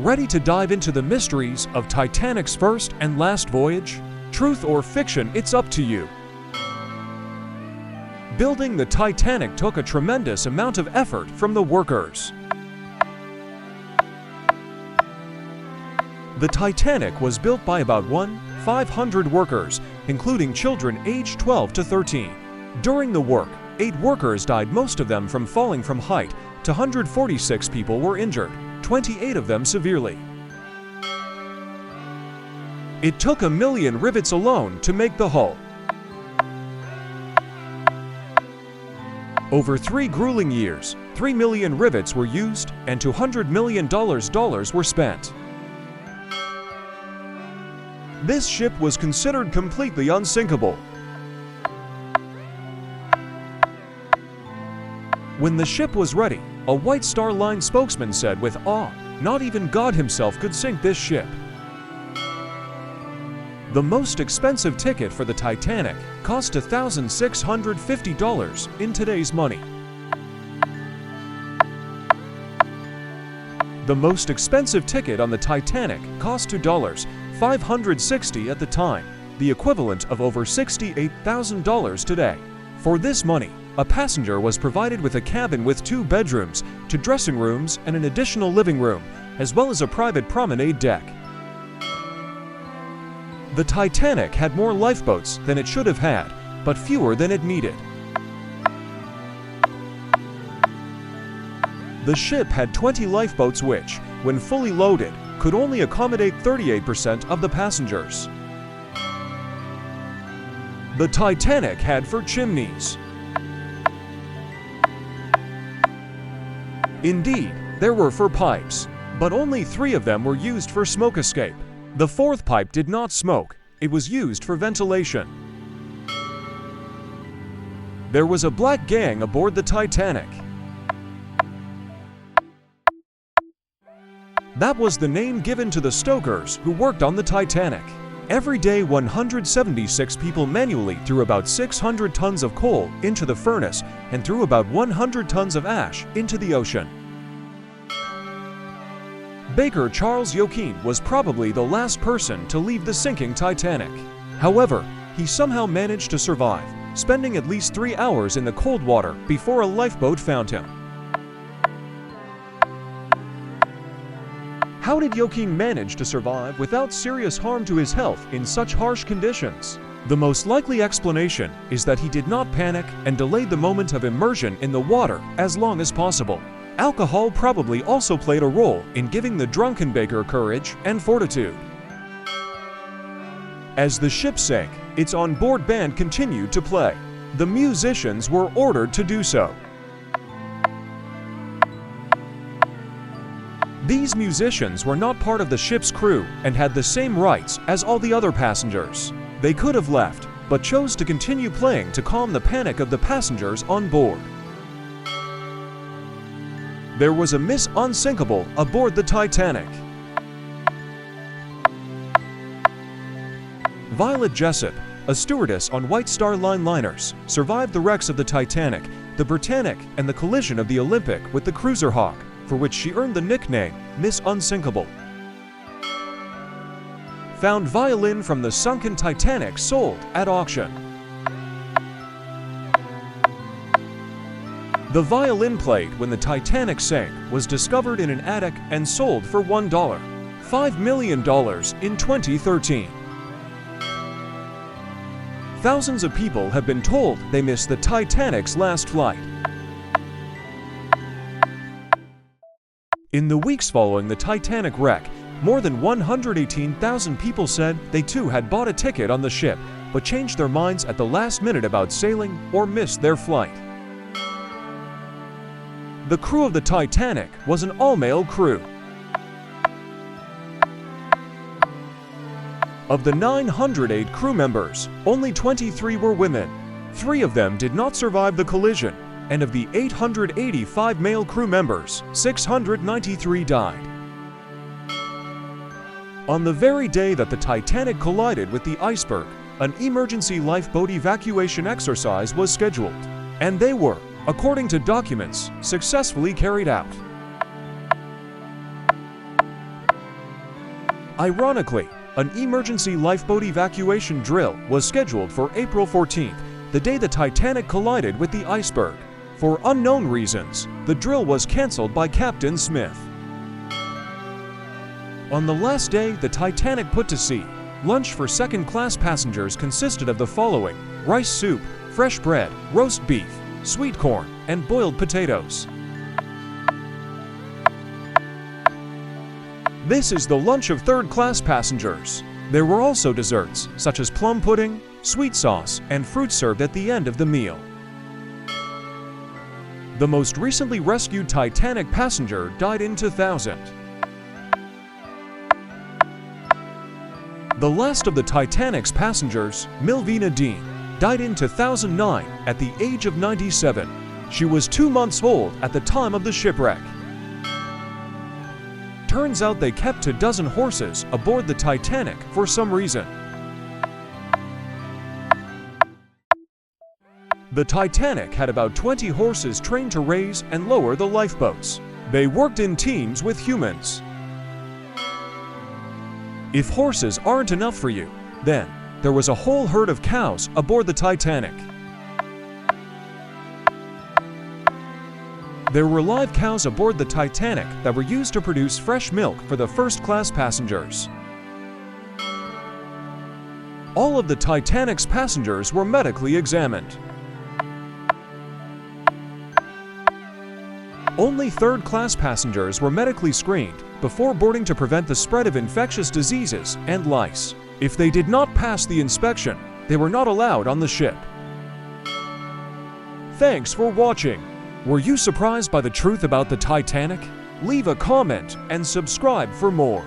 Ready to dive into the mysteries of Titanic's first and last voyage? Truth or fiction, it's up to you. Building the Titanic took a tremendous amount of effort from the workers. The Titanic was built by about 500 workers, including children aged 12 to 13. During the work, 8 workers died, most of them from falling from height. 146 people were injured, 28 of them severely. It took 1 million rivets alone to make the hull. Over 3 grueling years, 3 million rivets were used and $200 million were spent. This ship was considered completely unsinkable. When the ship was ready, a White Star Line spokesman said with awe, "Not even God himself could sink this ship." The most expensive ticket for the Titanic cost $1,650 in today's money. The most expensive ticket on the Titanic cost $2,560 at the time, the equivalent of over $68,000 today. For this money, a passenger was provided with a cabin with 2 bedrooms, 2 dressing rooms, and an additional living room, as well as a private promenade deck. The Titanic had more lifeboats than it should have had, but fewer than it needed. The ship had 20 lifeboats which, when fully loaded, could only accommodate 38% of the passengers. The Titanic had 4 chimneys. Indeed, there were 4 pipes, but only 3 of them were used for smoke escape. The 4th pipe did not smoke, it was used for ventilation. There was a black gang aboard the Titanic. That was the name given to the stokers who worked on the Titanic. Every day, 176 people manually threw about 600 tons of coal into the furnace and threw about 100 tons of ash into the ocean. Baker Charles Joachim was probably the last person to leave the sinking Titanic. However, he somehow managed to survive, spending at least 3 hours in the cold water before a lifeboat found him. How did Joachim manage to survive without serious harm to his health in such harsh conditions? The most likely explanation is that he did not panic and delayed the moment of immersion in the water as long as possible. Alcohol probably also played a role in giving the drunken Baker courage and fortitude. As the ship sank, its onboard band continued to play. The musicians were ordered to do so. These musicians were not part of the ship's crew and had the same rights as all the other passengers. They could have left, but chose to continue playing to calm the panic of the passengers on board. There was a Miss Unsinkable aboard the Titanic. Violet Jessup, a stewardess on White Star Line liners, survived the wrecks of the Titanic, the Britannic, and the collision of the Olympic with the cruiser Hawk, for which she earned the nickname Miss Unsinkable. Found violin from the sunken Titanic sold at auction. The violin played when the Titanic sank was discovered in an attic and sold for $1.5 million in 2013. Thousands of people have been told they missed the Titanic's last flight. In the weeks following the Titanic wreck, more than 118,000 people said they too had bought a ticket on the ship, but changed their minds at the last minute about sailing or missed their flight. The crew of the Titanic was an all-male crew. Of the 908 crew members, only 23 were women. 3 of them did not survive the collision, and of the 885 male crew members, 693 died. On the very day that the Titanic collided with the iceberg, an emergency lifeboat evacuation exercise was scheduled, and they were, according to documents, successfully carried out. Ironically, an emergency lifeboat evacuation drill was scheduled for April 14th, the day the Titanic collided with the iceberg. For unknown reasons, the drill was canceled by Captain Smith. On the last day the Titanic put to sea, lunch for second-class passengers consisted of the following: rice soup, fresh bread, roast beef, sweet corn, and boiled potatoes. This is the lunch of third-class passengers. There were also desserts, such as plum pudding, sweet sauce, and fruit served at the end of the meal. The most recently rescued Titanic passenger died in 2000. The last of the Titanic's passengers, Milvina Dean, died in 2009 at the age of 97. She was 2 months old at the time of the shipwreck. Turns out they kept 24 horses aboard the Titanic for some reason. The Titanic had about 20 horses trained to raise and lower the lifeboats. They worked in teams with humans. If horses aren't enough for you, then there was a whole herd of cows aboard the Titanic. There were live cows aboard the Titanic that were used to produce fresh milk for the first-class passengers. All of the Titanic's passengers were medically examined. Only third-class passengers were medically screened before boarding to prevent the spread of infectious diseases and lice. If they did not pass the inspection, they were not allowed on the ship. Thanks for watching. Were you surprised by the truth about the Titanic? Leave a comment and subscribe for more.